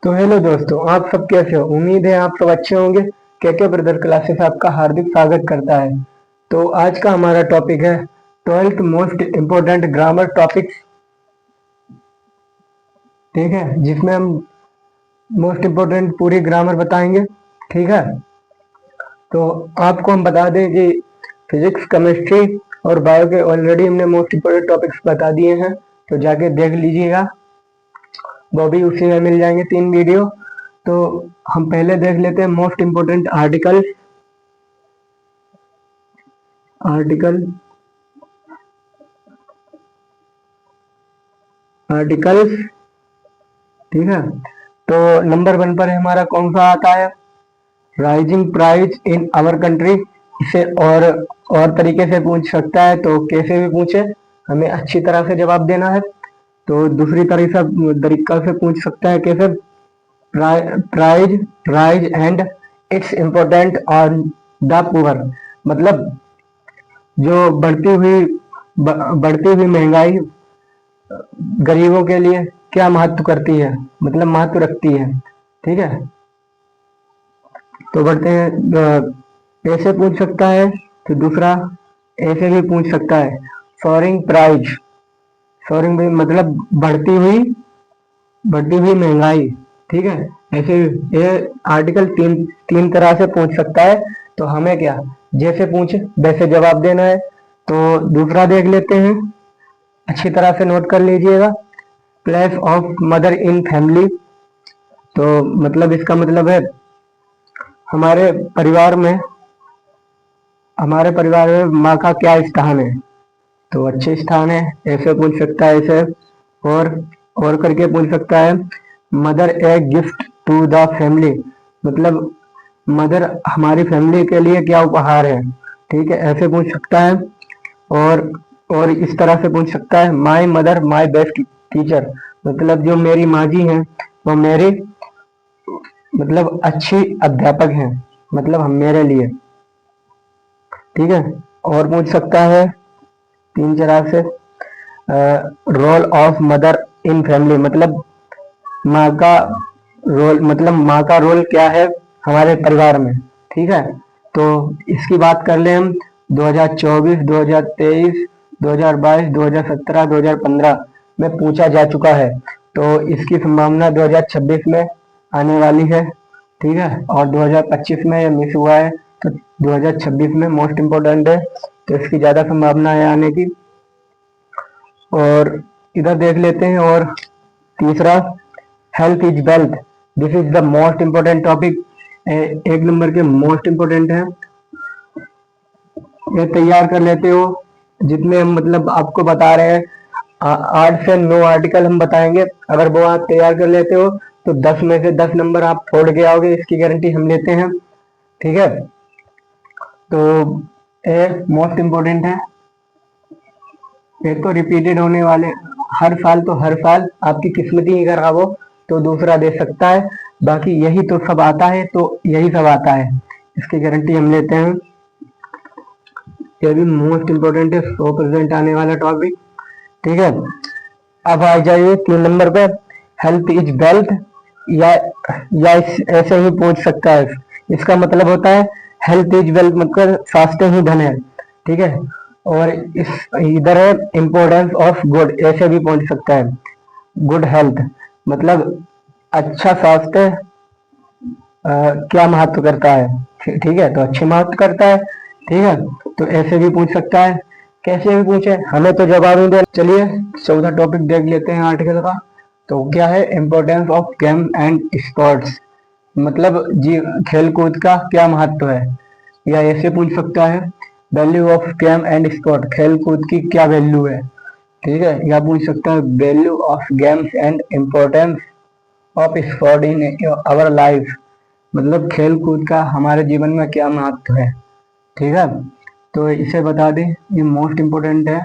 तो हेलो दोस्तों, आप सब कैसे हो? उम्मीद है आप सब अच्छे होंगे। के ब्रदर क्लासेस आपका हार्दिक स्वागत करता है। तो आज का हमारा टॉपिक है 12th most important grammar topics. ठीक है, जिसमें हम मोस्ट इम्पोर्टेंट पूरी ग्रामर बताएंगे। ठीक है, तो आपको हम बता दें कि फिजिक्स, केमिस्ट्री और बायो के ऑलरेडी हमने मोस्ट इम्पोर्टेंट टॉपिक्स बता दिए हैं, तो जाके देख लीजिएगा, वो भी उसी में मिल जाएंगे 3 वीडियो। तो हम पहले देख लेते हैं मोस्ट इम्पोर्टेंट आर्टिकल आर्टिकल्स। ठीक है, तो नंबर 1 पर हमारा कौन सा आता है? Rising price in our country. इसे और तरीके से पूछ सकता है, तो कैसे भी पूछे, हमें अच्छी तरह से जवाब देना है। तो दूसरी तरीका से पूछ सकता है, कैसे? Price rise and its important on the poor. मतलब जो बढ़ती हुई महंगाई गरीबों के लिए क्या महत्व करती है, मतलब महत्व रखती है। ठीक है, तो बढ़ते हैं, ऐसे पूछ सकता है। तो दूसरा ऐसे भी पूछ सकता है, सोअरिंग प्राइस। सोअरिंग भी मतलब बढ़ती हुई महंगाई। ठीक है, ऐसे ये आर्टिकल तीन तीन तरह से पूछ सकता है। तो हमें क्या, जैसे पूछे वैसे जवाब देना है। तो दूसरा देख लेते हैं, अच्छी तरह से नोट कर लीजिएगा। Place of mother in family. तो मतलब इसका मतलब है हमारे परिवार में हमारे परिवार में माँ का क्या स्थान है। तो अच्छे स्थान है, ऐसे पूछ सकता है। ऐसे और और करके पूछ सकता है, mother a gift to the family. मतलब मदर हमारी फैमिली के लिए क्या उपहार है। ठीक है, ऐसे पूछ सकता है। और और इस तरह से पूछ सकता है, my mother my best teacher. मतलब जो मेरी माँ जी हैं वो मेरी मतलब अच्छी अध्यापक हैं, मतलब हम मेरे लिए। ठीक है, और पूछ सकता है तीन तरह से, role of mother in family. मतलब माँ का माँ का रोल क्या है हमारे परिवार में। ठीक है, तो इसकी बात कर ले हम 2024, 2023, 2022, 2017, 2015 में पूछा जा चुका है। तो इसकी संभावना 2026 में आने वाली है। ठीक है, और 2025 में ये मिस हुआ है, तो 2026 में मोस्ट इम्पोर्टेंट है, तो इसकी ज़्यादा संभावना है आने की। और इधर देख लेते हैं। और तीसरा, health is wealth. This is the most important topic. 1 number के मोस्ट इम्पोर्टेंट है, ये तैयार कर लेते हो। जितने हम मतलब आपको बता रहे हैं, 8 से 9 आर्टिकल हम बताएंगे। अगर वो आप तैयार कर लेते हो तो 10 में से 10 नंबर आप फोड़ के आओगे, इसकी गारंटी हम लेते हैं। ठीक है, तो ये मोस्ट इम्पोर्टेंट है। एक तो रिपीटेड होने वाले हर साल, तो हर साल आपकी किस्मत ही खराब हो तो दूसरा दे सकता है। बाकी यही तो सब आता है, तो यही सब आता है, इसकी गारंटी हम लेते हैं। ये भी मोस्ट इम्पोर्टेंट है, 100% आने वाला टॉपिक। ठीक है, अब आ जाइए 3 नंबर पे, हेल्थ इज वेल्थ। या ऐसे ही पूछ सकता है। इसका मतलब होता है हेल्थ इज वेल्थ, मतलब स्वास्थ्य ही धन है। ठीक है, और इस इधर है इम्पोर्टेंस ऑफ गुड, ऐसे भी पूछ सकता है। गुड हेल्थ मतलब अच्छा स्वास्थ्य क्या महत्व करता है। ठीक है, तो अच्छे महत्व करता है। ठीक है, तो ऐसे भी पूछ सकता है, कैसे भी पूछे, हमें तो जवाब ही दे। चलिए 14 टॉपिक देख लेते हैं आर्टिकल का। तो क्या है, importance of game and sports. मतलब जी खेल कूद का क्या महत्व है। या ऐसे पूछ सकता है, value of game and sport. खेल कूद की क्या वैल्यू है। ठीक है, या पूछ सकता है, value of games and importance of sport in our life. मतलब खेल कूद का हमारे जीवन में क्या महत्व है। ठीक है, तो इसे बता दें, ये मोस्ट इम्पोर्टेंट है।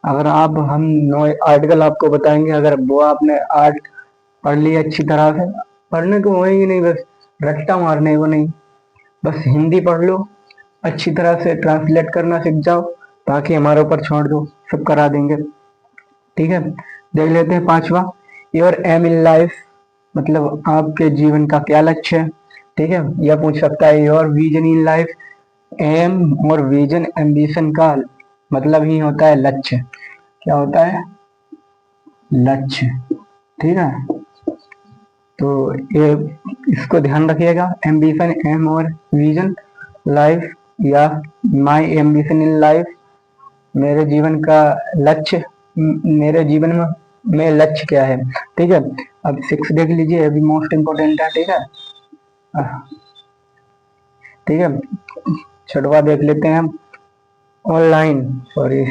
अगर आप हम 9 आर्टिकल आपको बताएंगे, अगर वो आपने आर्ट पढ़ लिया अच्छी तरह से, पढ़ने को होएगी नहीं, बस रट्टा मारने को नहीं, बस हिंदी पढ़ लो, अच्छी तरह से ट्रांसलेट करना सीख जाओ, बाकी हमारे ऊपर छोड़ दो, सब करा देंगे। ठीक है, देख लेते हैं 5वां, योर एम इन लाइफ, मतलब आपके जीवन का क्या लक्ष्य है। ठीक है, यह पूछ सकता है your vision in life. Aim और विजन एम्बिशन का मतलब ही होता है लक्ष्य। क्या होता है? लक्ष्य। ठीक है, तो ये इसको ध्यान रखिएगा। एम्बिशन, एम और विजन। लाइफ या माई एम्बिशन इन लाइफ, मेरे जीवन का लक्ष्य, मेरे जीवन में लक्ष्य क्या है। ठीक है, अब 6 देख लीजिए, अभी मोस्ट इम्पोर्टेंट है। ठीक है, ठीक है, छठवा देख लेते हैं हम। ऑनलाइन, सॉरी,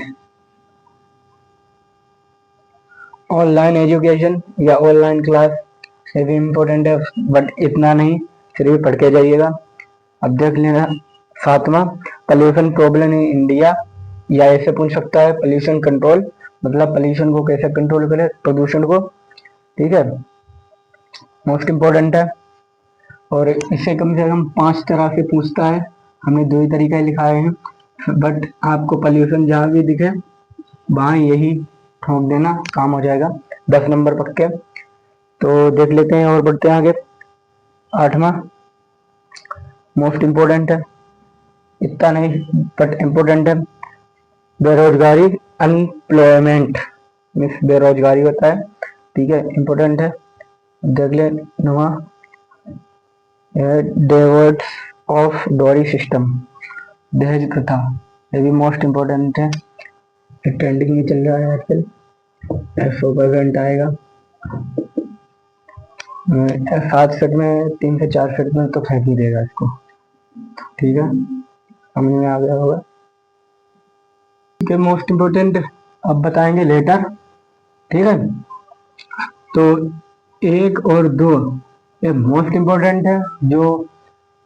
ऑनलाइन एजुकेशन या ऑनलाइन क्लास, ये भी इम्पोर्टेंट है, बट इतना नहीं, फिर भी पढ़ के जाइएगा। अब देख लेना 7वां, पोल्यूशन प्रॉब्लम इन इंडिया, या ऐसे पूछ सकता है पोल्यूशन कंट्रोल, मतलब पोल्यूशन को कैसे कंट्रोल करें, प्रदूषण को। ठीक है, मोस्ट इम्पोर्टेंट है, और इसे कम से कम 5 तरह से पूछता है। हमने 2 ही तरीका लिखाए हैं, बट आपको पोल्यूशन जहाँ भी दिखे वहाँ यही ठोक देना, काम हो जाएगा। 10 नंबर पक्के। तो देख लेते हैं और बढ़ते हैं आगे। 8वां मोस्ट इम्पोर्टेंट है, इतना नहीं बट इम्पोर्टेंट है, बेरोजगारी, अनएम्प्लॉयमेंट मीन्स बेरोजगारी होता है। ठीक है, इम्पोर्टेंट है। देख ले 9वां, डेवर्ट्स ऑफ डोरी सिस्टम, दहेज प्रथा, ये भी मोस्ट इम्पोर्टेंट है, ट्रेंडिंग में चल रहा है आजकल। 100% आएगा। 7 सेट में 3 से 4 सेट में तो फेंक ही देगा इसको। ठीक है, समझ में आ गया होगा। ठीक है, मोस्ट इम्पोर्टेंट अब बताएंगे लेटर। ठीक है, तो 1 और 2 ये मोस्ट इम्पोर्टेंट है, जो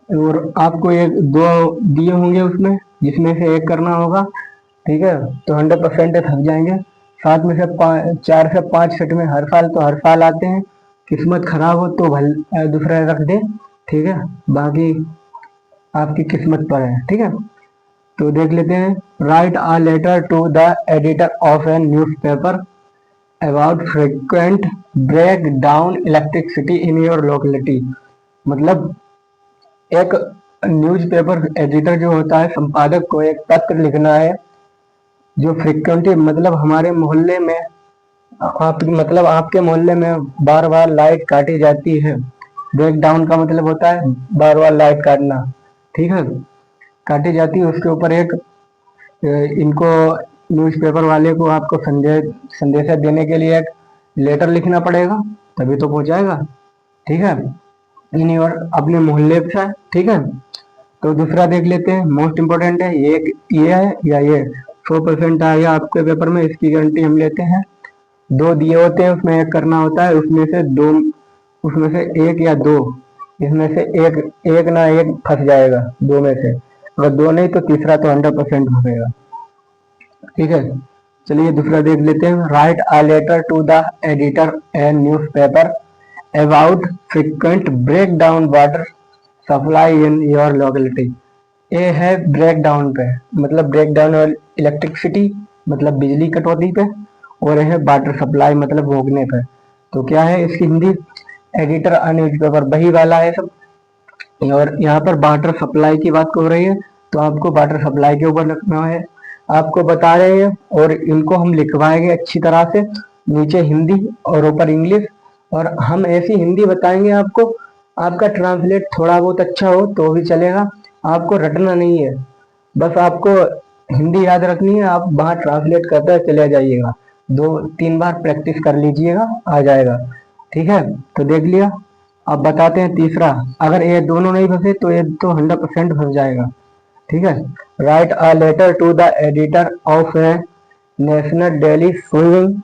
और आपको एक 2 दिए होंगे उसमें, जिसमें से एक करना होगा। ठीक है, तो 100% थक जाएंगे। 7 में से 4 से 5 सेट में हर साल तो हर साल आते हैं, किस्मत खराब हो तो दूसरा रख दे। ठीक है, बाकी आपकी किस्मत पर है। ठीक है, तो देख लेते हैं। Write a letter to the editor of a newspaper about frequent break down electricity in your locality, मतलब एक न्यूज़पेपर एडिटर जो होता है, संपादक को एक पत्र लिखना है, जो फ्रिक्वेंटली मतलब हमारे मोहल्ले में, आप मतलब आपके मोहल्ले में बार बार लाइट काटी जाती है। ब्रेक डाउन का मतलब होता है बार बार लाइट काटना। ठीक है, काटी जाती है, उसके ऊपर एक इनको न्यूज़पेपर वाले को आपको संदेशा देने के लिए एक लेटर लिखना पड़ेगा, तभी तो पहुंचाएगा। ठीक है, इन और अपने मोहल्ले से। ठीक है, तो दूसरा देख लेते हैं, मोस्ट इम्पोर्टेंट है, ये है या ये। 100% आएगा आपके पेपर में, इसकी गारंटी हम लेते हैं। 2 दिए होते हैं, उसमें एक करना होता है, उसमें से 2, उसमें से 1 या 2, इसमें से एक ना एक फंस जाएगा 2 में से। अगर 2 नहीं तो तीसरा तो 100% फंसेगा। ठीक है, चलिए दूसरा देख लेते हैं। Write a letter to the editor and newspaper about frequent break down water supply in your locality. ये है ब्रेक डाउन पे, मतलब ब्रेक डाउन और इलेक्ट्रिसिटी, मतलब बिजली कटौती पे, और है वाटर सप्लाई मतलब भोगने पे। तो क्या है इसकी हिंदी? एडिटर अ न्यूज़पेपर, वही वाला है सब। और यहाँ पर वाटर सप्लाई की बात हो रही है, तो आपको वाटर सप्लाई के ऊपर लिखना है। आपको बता रहे हैं और इनको हम लिखवाएंगे अच्छी तरह से, नीचे हिंदी और ऊपर इंग्लिश। और हम ऐसी हिंदी बताएंगे आपको, आपका ट्रांसलेट थोड़ा बहुत अच्छा हो तो भी चलेगा, आपको रटना नहीं है, बस आपको हिंदी याद रखनी है। आप वहाँ ट्रांसलेट करते चले जाइएगा, 2-3 बार प्रैक्टिस कर लीजिएगा, आ जाएगा। ठीक है, तो देख लिया। अब बताते हैं तीसरा, अगर ये दोनों नहीं फंसे तो ये तो 100% फंस जाएगा। ठीक है, write a letter to the editor of a national daily showing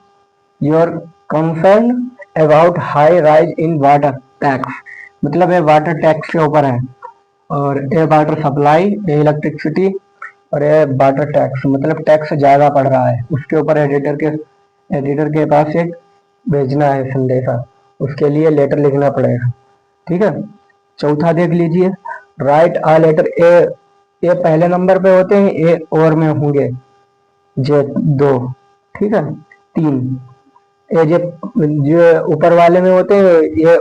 your concern about high rise in water tax, मतलब ये वाटर टैक्स के ऊपर है, और ये वाटर सप्लाई, ये इलेक्ट्रिसिटी, और ये वाटर टैक्स, मतलब टैक्स ज्यादा पड़ रहा है, उसके ऊपर एडिटर के पास एक भेजना है संदेशा, उसके लिए लेटर लिखना पड़ेगा। ठीक है, चौथा देख लीजिए। राइट अ लेटर ए पहले नंबर पे होते हैं, ए और में होंगे जे 2। ठीक है, 3 ये जो ऊपर वाले में होते हैं ये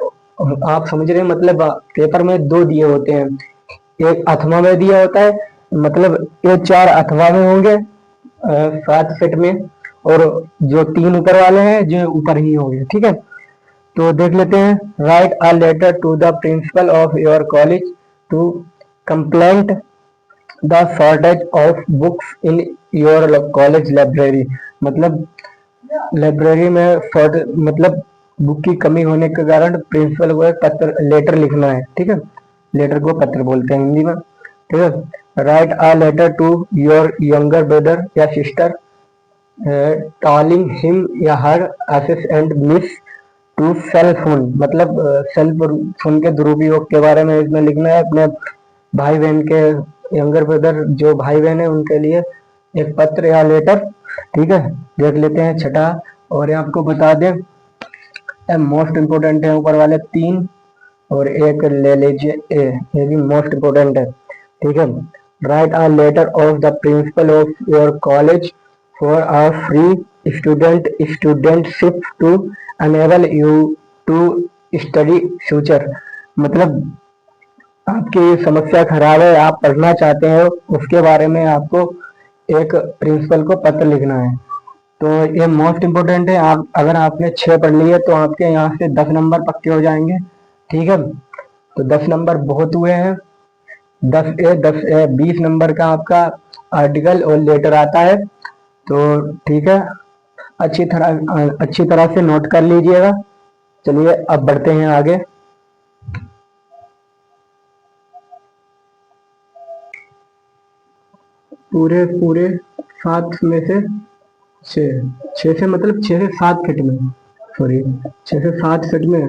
आप समझ रहे हैं, मतलब पेपर में दो दिए होते हैं, एक अथवा में दिया होता है, मतलब ये चार अथवा में होंगे 7 सेट में, और जो तीन ऊपर वाले हैं जो ऊपर ही होंगे। ठीक है, तो देख लेते हैं। Write a letter to the principal of your college to complaint the shortage of books in your college library. मतलब लाइब्रेरी में शॉर्ट, मतलब बुक की कमी होने के कारण प्रिंसिपल को एक पत्र लेटर लिखना है। ठीक है, लेटर को पत्र बोलते हैं हिंदी में। ठीक है, write a letter to your younger brother या सिस्टर टॉलिंग हिम या her excess and misuse cell phone. मतलब सेल फोन के दुरुपयोग के बारे में इसमें लिखना है अपने भाई बहन के, यंगर ब्रदर जो भाई बहन है उनके लिए एक पत्र या लेटर। ठीक है, देख लेते हैं छठा। और ये आपको बता दें मोस्ट इम्पोर्टेंट है ऊपर वाले तीन, और एक ले लीजिए ए, ये भी मोस्ट इम्पोर्टेंट है। ठीक है, write a letter of the principal of your college for a free studentship to enable you to study future. मतलब आपकी समस्या खराब है, आप पढ़ना चाहते हो, उसके बारे में आपको एक प्रिंसिपल को पत्र लिखना है। तो ये मोस्ट इम्पोर्टेंट है। आप अगर आपने 6 पढ़ लिए तो आपके यहाँ से 10 नंबर पक्के हो जाएंगे। ठीक है, तो 10 नंबर बहुत हुए हैं। 10 ए 20 नंबर का आपका आर्टिकल और लेटर आता है। तो ठीक है, अच्छी तरह से नोट कर लीजिएगा। चलिए अब बढ़ते हैं आगे। पूरे पूरे 7 में से 6 से मतलब 6 से 7 फिट में, सॉरी 6 से 7 फिट में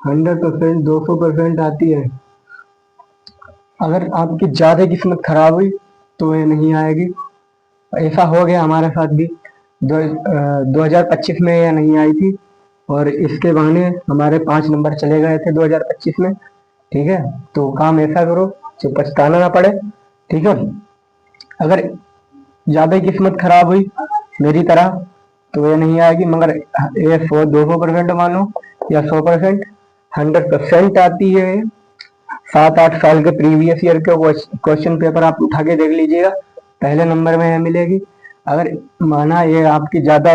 100%, 200% आती है। अगर आपकी ज्यादा किस्मत खराब हुई तो ये नहीं आएगी। ऐसा हो गया हमारे साथ भी। 2025 में ये नहीं आई थी, और इसके बहाने हमारे 5 नंबर चले गए थे 2025 में। ठीक है, तो काम ऐसा करो जो पछताना ना पड़े। ठीक है, अगर ज्यादा किस्मत खराब हुई मेरी तरह तो ये नहीं आएगी, मगर ये 100-200% मानो या 100%, 100% आती है। 7-8 साल के प्रीवियस ईयर के क्वेश्चन पेपर आप उठा के देख लीजिएगा, पहले नंबर में मिलेगी। अगर माना ये आपकी ज्यादा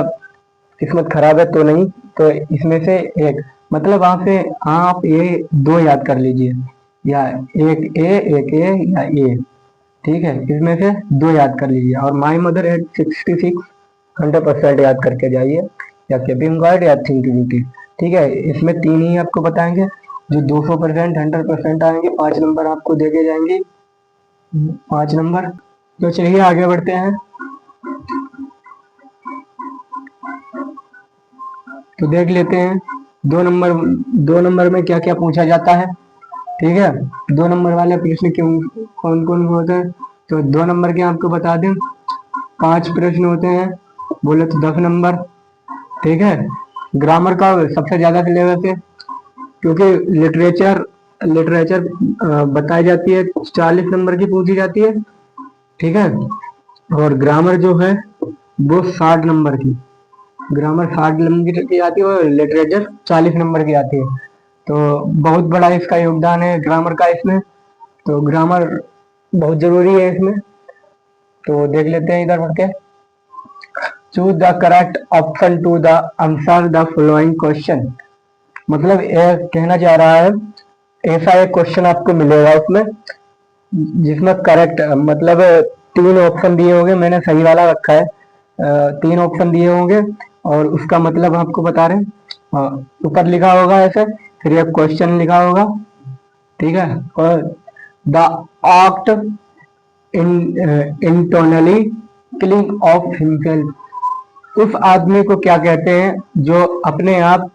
किस्मत खराब है तो नहीं, तो इसमें से एक, मतलब आप ये दो याद कर लीजिए, या एक ए या ए। ठीक है, इसमें से दो याद कर लीजिए, और माई मदर एट 66 100% याद करके जाइए, या कीपिंग गार्ड या थिंक ब्यूटी। ठीक है, इसमें तीन ही आपको बताएंगे जो 200%, 100% आएंगे। 5 नंबर आपको देके जाएंगे, 5 नंबर। तो चलिए आगे बढ़ते हैं। तो देख लेते हैं 2 नंबर, 2 नंबर में क्या क्या पूछा जाता है। ठीक है, 2 नंबर वाले प्रश्न क्यों, कौन कौन होते हैं। तो 2 नंबर के आपको बता दें 5 प्रश्न होते हैं, बोले तो 10 नंबर। ठीक है, ग्रामर का सबसे ज्यादा सिलेबस है, क्योंकि लिटरेचर लिटरेचर बताई जाती है 40 नंबर की पूछी जाती है। ठीक है, और ग्रामर जो है वो 60 नंबर की, ग्रामर 60 नंबर की आती है, और लिटरेचर 40 नंबर की आती है। तो बहुत बड़ा इसका योगदान है ग्रामर का इसमें। तो ग्रामर बहुत जरूरी है इसमें। तो देख लेते हैं इधर बढ़ के। Choose the correct option to the answer the following question. मतलब ये कहना चाह रहा है, ऐसा एक क्वेश्चन आपको मिलेगा उसमें जिसमें करेक्ट, मतलब 3 ऑप्शन दिए होंगे, मैंने सही वाला रखा है। 3 ऑप्शन दिए होंगे और उसका मतलब आपको बता रहे हैं। ऊपर लिखा होगा ऐसे, फिर एक क्वेश्चन लिखा होगा। ठीक है, और the act in internally killing of himself. उस आदमी को क्या कहते हैं जो अपने आप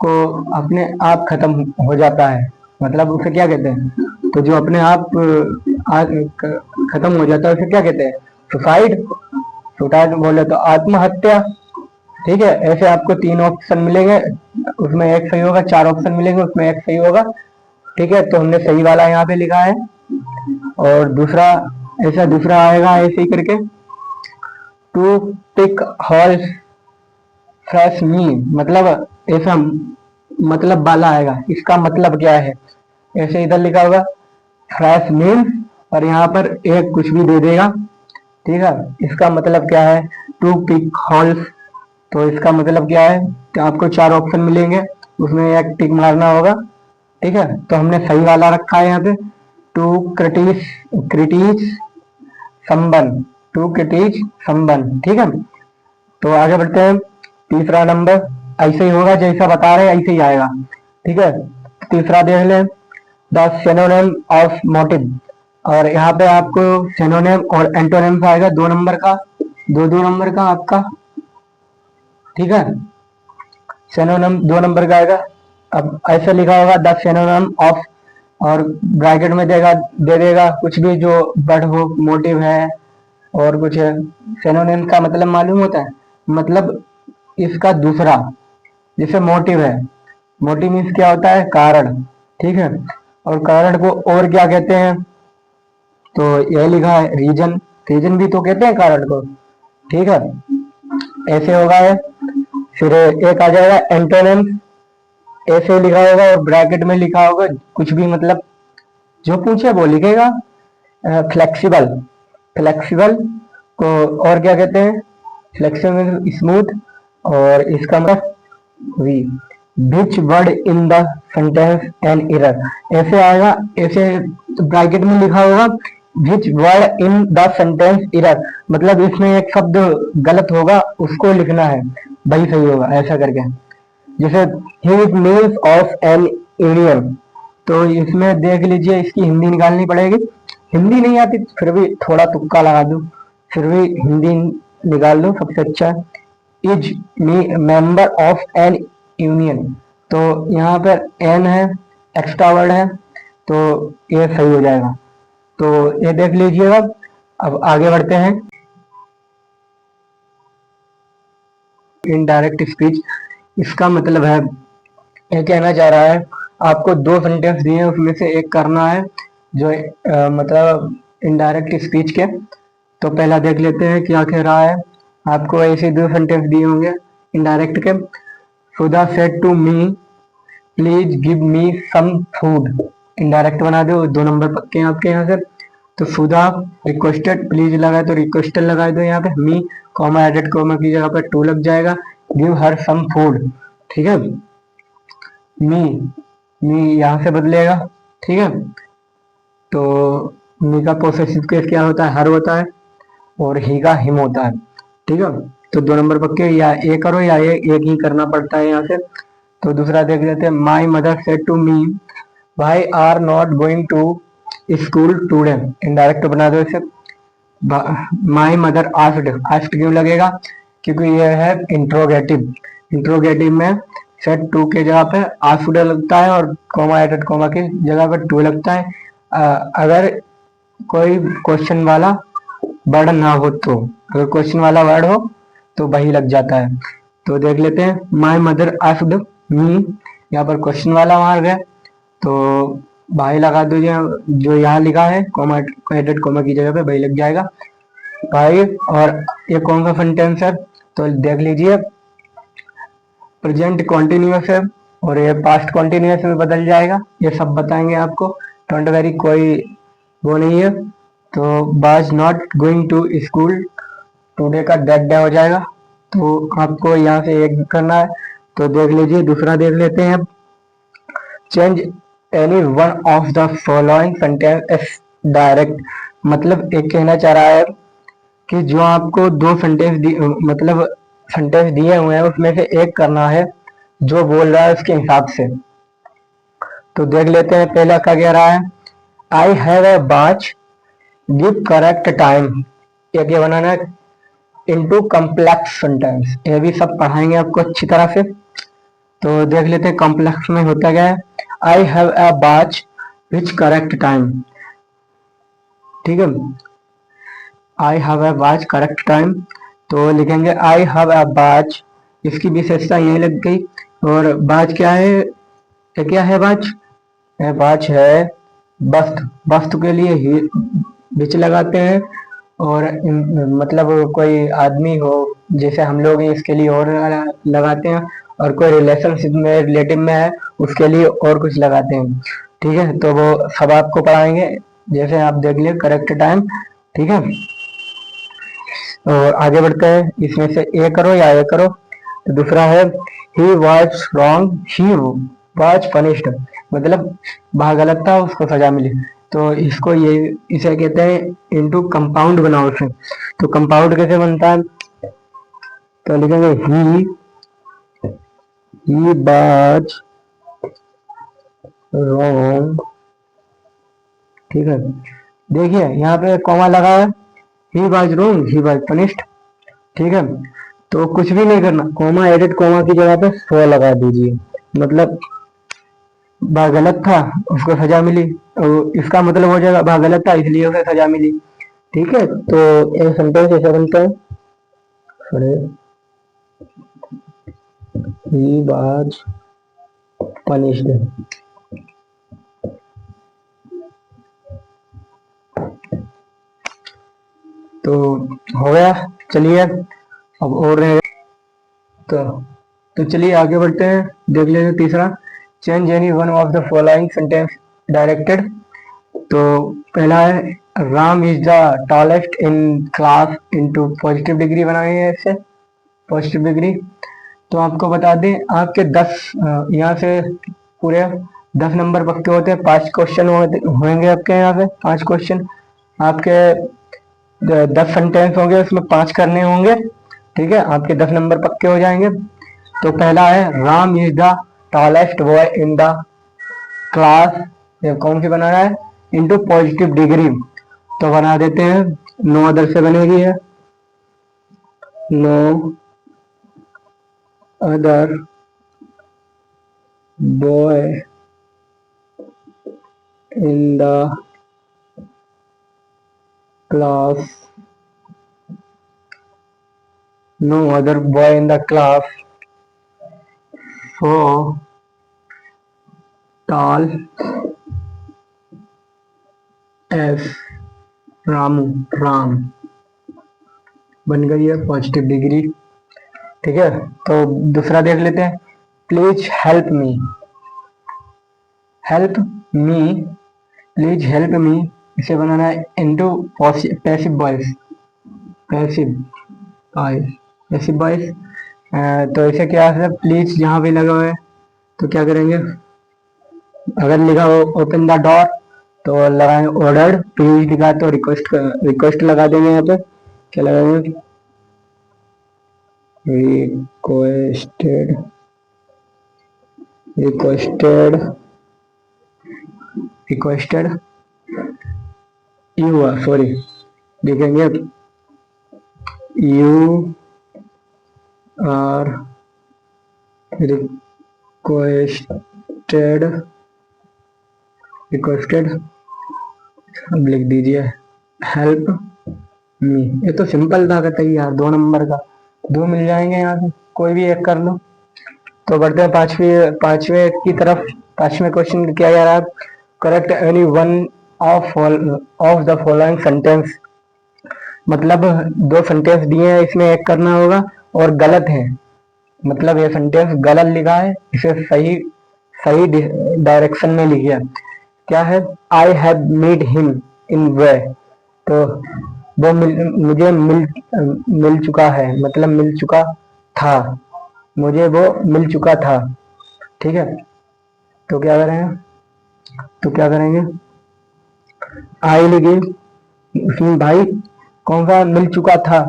को अपने आप खत्म हो जाता है, मतलब उसे क्या कहते हैं। तो जो अपने आप खत्म हो जाता है उसे क्या कहते हैं, सुसाइड। सुसाइड बोले तो आत्महत्या। ठीक है, ऐसे आपको 3 ऑप्शन मिलेंगे, उसमें एक सही होगा। 4 ऑप्शन मिलेंगे, उसमें एक सही होगा। ठीक है, तो हमने सही वाला यहाँ पे लिखा है। और दूसरा, ऐसा दूसरा आएगा ऐसे ही करके, टू टिक हॉर्स फ्रेश मी मतलब ऐसा मतलब वाला आएगा, इसका मतलब क्या है, ऐसे इधर लिखा होगा फ्रेश मीन और यहाँ पर एक कुछ भी दे देगा। ठीक है, इसका मतलब क्या है, टू पिक होल्स। तो इसका मतलब क्या है कि आपको चार ऑप्शन मिलेंगे, उसमें एक टिक मारना होगा। ठीक है, तो हमने सही वाला रखा है यहाँ पे, टू क्रिटिस क्रिटिस संबन, टू क्रिटिस संबन। ठीक है, तो आगे बढ़ते हैं। तीसरा नंबर ऐसे ही होगा, जैसा बता रहे हैं ऐसे ही आएगा। ठीक है, तीसरा देख लें, द सिनोनिम ऑफ मोटिव। और यहाँ पे आपको सिनोनिम और एंटोनिम्स आएगा, 2 नंबर का, 2 2 नंबर का आपका। ठीक है, सिनोनिम 2 नंबर का आएगा। अब ऐसे लिखा होगा द सिनोनिम ऑफ, और ब्रैकेट में देगा, दे देगा कुछ भी जो वर्ड हो, मोटिव है और कुछ है। सिनोनिम का मतलब मालूम होता है, मतलब इसका दूसरा, जैसे मोटिव है, मोटिव मीन्स क्या होता है, कारण। ठीक है, और कारण को और क्या कहते हैं, तो यह लिखा है रीजन, रीजन भी तो कहते हैं कारण को। ठीक है, ऐसे होगा है। फिर एक आ जाएगा एंटोनिम, ऐसे लिखा होगा और ब्रैकेट में लिखा होगा कुछ भी, मतलब जो पूछे वो लिखेगा। फ्लेक्सिबल, फ्लेक्सिबल को और क्या कहते हैं, फ्लेक्सिबल स्मूथ, और इसका मतलब V. Which word in the sentence an error, ऐसे आएगा, ऐसे ब्रैकेट में लिखा होगा which word in the sentence error, मतलब इसमें एक शब्द गलत होगा, उसको लिखना है, वही सही होगा, ऐसा करके। जैसे ही मीन्स ऑफ एन इडियम, तो इसमें देख लीजिए, इसकी हिंदी निकालनी पड़ेगी। हिंदी नहीं आती फिर भी थोड़ा तुक्का लगा दो, फिर भी हिंदी निकाल दो, सबसे अच्छा है। Is me member of an union, तो यहाँ पर एन है, एक्स्ट्रा वर्ड है, तो ये सही हो जाएगा। तो ये देख लीजिएगा। अब आगे बढ़ते हैं। इनडायरेक्ट स्पीच, इसका मतलब है, ये कहना चाह रहा है आपको 2 सेंटेंस दिए हैं, उसमें से एक करना है जो मतलब इनडायरेक्ट स्पीच के। तो पहला देख लेते हैं क्या कह रहा है। आपको ऐसे 2 सेंटेंस दिए होंगे इनडायरेक्ट के। Sudha said to me please give me some food, indirect बना दो, 2 नंबर पक्के हैं आपके यहाँ से। तो सुधा रिक्वेस्टेड, प्लीज लगाए तो रिक्वेस्टेड लगा दो यहाँ पे, मी कॉमा एडेड कॉमा की जगह पर टू लग जाएगा, गिव हर सम फूड। ठीक है, मी, मी यहाँ से बदलेगा। ठीक है, तो मी का पोसेसिव केस क्या होता है, हर होता है, और ही का हिम होता है। ठीक है, तो 2 नंबर पक्के, या ए करो या एक ही करना पड़ता है यहाँ से। तो दूसरा देख लेते हैं। My mother said to me why are not going to school today, indirect बना दो इसे। माई मदर आस्क्ड, आस्क्ड क्यों लगेगा, क्योंकि यह है इंट्रोगेटिव, इंट्रोगेटिव में सेट टू के जगह पे आस्क्ड लगता है और कॉमा एडेड कॉमा की जगह पे टू लगता है। अगर कोई क्वेश्चन वाला वर्ड ना हो तो, अगर क्वेश्चन वाला वर्ड हो तो वही लग जाता है। तो देख लेते हैं, माई मदर आस्क्ड मी, यहाँ पर क्वेश्चन वाला मार गया, तो भाई लगा दीजिए, जो यहाँ लिखा है कॉमा एडेड कॉमा की जगह पे वही लग जाएगा भाई। और ये कौन सा सेंटेंस है, तो देख लीजिए, प्रेजेंट कॉन्टिन्यूअस है और ये पास्ट कॉन्टिन्यूअस में बदल जाएगा, ये सब बताएंगे आपको, डोंट वेरी, कोई वो नहीं है। तो बाज not going to school today का डेड डे हो जाएगा, तो आपको यहाँ से एक करना है। तो देख लीजिए, दूसरा देख लेते हैं। Change any one of the following sentence S direct, मतलब एक कहना चाह रहा है कि जो आपको 2 सेंटेंस मतलब सेंटेंस दिए हुए हैं उसमें से एक करना है जो बोल रहा है उसके हिसाब से। तो देख लेते हैं, पहला क्या कह रहा है, I have a watch give correct time, ये क्या बनाना है, इनटू कॉम्प्लेक्स सेंटेंस, ये भी सब पढ़ाएंगे आपको अच्छी तरह से। तो देख लेते हैं कॉम्प्लेक्स में होता क्या है। I have a watch which correct time, ठीक है, I have a watch correct time, तो लिखेंगे आई हैव ए वॉच, इसकी विशेषता यही लग गई। और वॉच क्या है, ये क्या है वॉच, वॉच है वस्तु, वस्तु के लिए ही विच लगाते हैं। और मतलब कोई आदमी हो जैसे हम लोग इसके लिए और लगाते हैं, और कोई रिलेशनशिप में रिलेटिव में है उसके लिए और कुछ लगाते हैं। ठीक है, तो वो सब आपको पढ़ाएंगे। जैसे आप देख लिए करेक्ट टाइम। ठीक है, और आगे बढ़ते हैं, इसमें से ए करो या ए करो। तो दूसरा है he was wrong, he was punished, मतलब वह गलत था उसको सजा मिली। तो इसको ये इसे कहते हैं इनटू कंपाउंड बनाओ इसे। तो कंपाउंड कैसे बनता है, तो लिखेंगे ही वॉज रॉन्ग। ठीक है, देखिए यहाँ पे कॉमा लगा है, he was wrong he was punished. ठीक है, तो कुछ भी नहीं करना, कॉमा एडिट कॉमा की जगह पे सो लगा दीजिए, मतलब वह गलत था उसको सजा मिली, तो इसका मतलब हो जाएगा वह गलत था इसलिए उसे सजा मिली। ठीक है, तो एक सेंटेंस ऐसे बनता है, ही वाज पनिश्ड। तो हो गया, चलिए अब और रहे तो तो चलिए आगे बढ़ते हैं, देख लेते हैं तीसरा, change any one of the following sentence directed. तो पहला है Ram is the tallest in class into positive degree बनाई है इससे, पॉजिटिव डिग्री। तो आपको बता दें आपके 10 यहाँ से पूरे 10 नंबर पक्के होते हैं, 5 क्वेश्चन होंगे आपके यहाँ पे, 5 क्वेश्चन आपके 10 सेंटेंस होंगे उसमें 5 करने होंगे। ठीक है, आपके 10 नंबर पक्के हो जाएंगे। तो पहला है Ram is the tallest boy in the class, ये कौन सी बनाना है, इनटू पॉजिटिव डिग्री। तो बना देते हैं, नो अदर से बनेगी है, no other boy in the class, no other boy in the class so tall as Ramu, Ram बन गई है पॉजिटिव डिग्री। ठीक है, तो दूसरा देख लेते हैं, please help me, help me, please help me, इसे बनाना है into passive voice, passive voice, passive voice. तो इसे क्या है, प्लीज यहाँ पे लगा हुआ है तो क्या करेंगे, अगर लिखा हो ओपन द डोर तो लगाएंगे ऑर्डर्ड, प्लीज लिखा है तो रिक्वेस्ट, रिक्वेस्ट लगा देंगे यहाँ पे, क्या लगाएंगे, requested, requested, requested you, sorry लिखेंगे यू आर रिक्वेस्टेड, रिक्वेस्टेड, अब लिख दीजिए हेल्प मी। ये तो सिंपल था कतई यार, 2 नंबर का 2 मिल जाएंगे यहाँ से, कोई भी एक कर लो। तो बढ़ते हैं पांचवें की तरफ। पांचवें क्वेश्चन क्या जा रहा है, correct any one of the following sentence, मतलब 2 सेंटेंस दिए हैं इसमें एक करना होगा और गलत है, मतलब ये सेंटेंस गलत लिखा है, इसे सही सही डायरेक्शन में लिखिए। क्या है, I have meet him in way, तो वो मुझे मिल चुका है, मतलब मिल चुका था, मुझे वो मिल चुका था। ठीक है, तो क्या करेंगे, तो क्या करेंगे, आई लिखिए, उसमें भाई कौन सा मिल चुका था,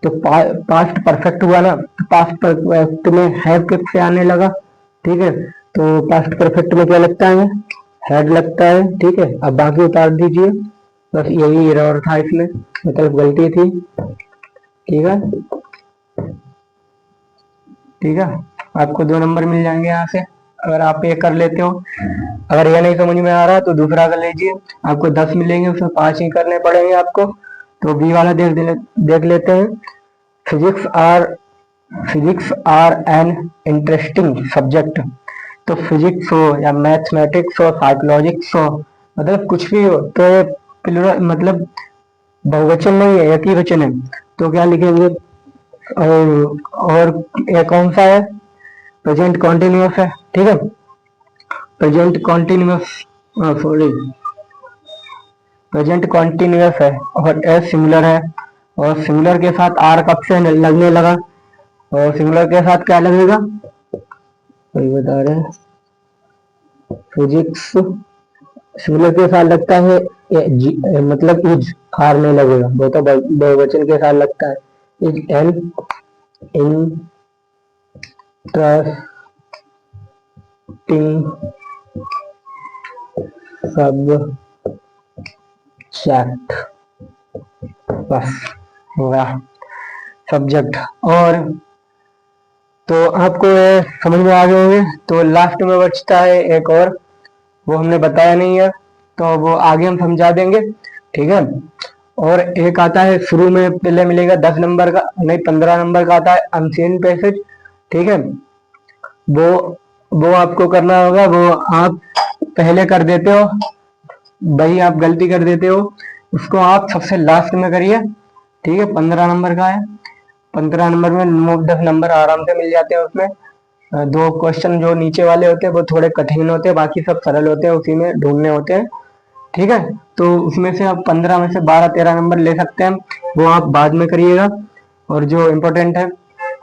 तो पास्ट परफेक्ट हुआ ना, तो पास्ट परफेक्ट में हैव किस से आने लगा। ठीक है, तो पास्ट परफेक्ट में क्या लगता है, हैड लगता है। ठीक है, अब बाकी उतार दीजिए, बस यही एरर था इसमें, मतलब गलती थी। ठीक है, ठीक है, आपको 2 नंबर मिल जाएंगे यहाँ से अगर आप ये कर लेते हो। अगर ये नहीं समझ में आ रहा तो दूसरा कर लीजिए, आपको 10 मिलेंगे, उसमें 5 ही करने पड़ेंगे आपको। तो बी वाला देख लेते हैं, physics are, physics are an interesting subject. तो फिजिक्स हो या मैथमेटिक्स हो, साइकोलॉजिक्स हो, मतलब कुछ भी हो, तो ये प्लूरल मतलब बहुवचन नहीं है, एक ही वचन है। तो क्या लिखेंगे, और ये कौन सा है, प्रेजेंट कॉन्टिन्यूस है, ठीक है, present continuous, sorry, present continuous है और एस सिंगुलर है, और सिंगुलर के साथ आर कब से लगने लगा, और सिंगुलर के साथ क्या लगेगा, वही बता रहे हैं फिजिक्स, सिंगुलर के साथ लगता है मतलब इज, आर नहीं लगेगा, वो तो बहुवचन के साथ लगता है, इज एन इंटरेस्टिंग सब्जेक्ट, बस हो गया सब्जेक्ट। और तो आपको ये समझ में आ गए होंगे। तो लास्ट में बचता है एक और, वो हमने बताया नहीं है, तो वो आगे हम समझा देंगे, ठीक है। और एक आता है शुरू में, पहले मिलेगा 10 नंबर का, नहीं 15 नंबर का आता है अनसीन पैसेज, ठीक है। वो आपको करना होगा, वो आप पहले कर देते हो, वही आप गलती कर देते हो, उसको आप सबसे लास्ट में करिए, ठीक है। 15 नंबर का है, 15 नंबर में 9-10 नंबर आराम से मिल जाते हैं उसमें। दो क्वेश्चन जो नीचे वाले होते हैं वो थोड़े कठिन होते हैं, बाकी सब सरल होते हैं, उसी में ढूंढने होते हैं, ठीक है। तो उसमें से आप 15 में से 12-13 नंबर ले सकते हैं, वो आप बाद में करिएगा। और जो इम्पोर्टेंट है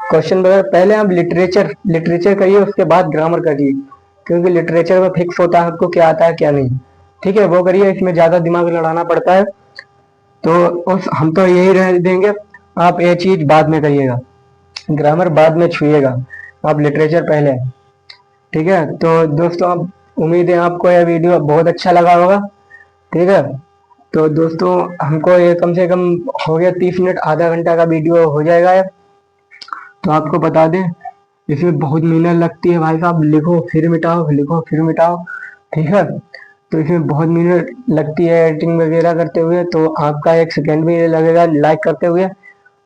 क्वेश्चन वगैरह, पहले आप लिटरेचर करिए, उसके बाद ग्रामर करिए, क्योंकि लिटरेचर में फिक्स होता है आपको क्या आता है क्या नहीं, ठीक है, वो करिए, इसमें ज्यादा दिमाग लड़ाना पड़ता है। तो हम तो यही रह देंगे, आप ये चीज बाद में करिएगा, ग्रामर बाद में छुइएगा, आप लिटरेचर पहले, ठीक है। तो दोस्तों, आप उम्मीद है आपको यह वीडियो बहुत अच्छा लगा होगा, ठीक है। तो दोस्तों, हमको ये कम से कम हो गया 30 मिनट, आधा घंटा का वीडियो हो जाएगा ये। तो आपको बता दें, इसमें बहुत मेहनत लगती है भाई साहब, लिखो फिर मिटाओ, लिखो फिर मिटाओ, ठीक है। तो इसमें बहुत मेहनत लगती है एडिटिंग वगैरह करते हुए, तो आपका 1 सेकेंड भी लगेगा लाइक करते हुए,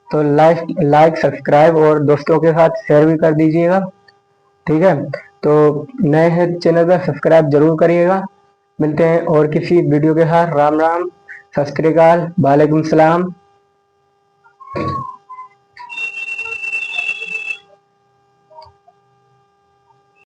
तो लाइक सब्सक्राइब और दोस्तों के साथ शेयर भी कर दीजिएगा, ठीक है। तो नए हैं चैनल पर, सब्सक्राइब जरूर करिएगा। मिलते हैं और किसी वीडियो के साथ। राम राम, सत श्री अकाल, वालेकुम सलाम।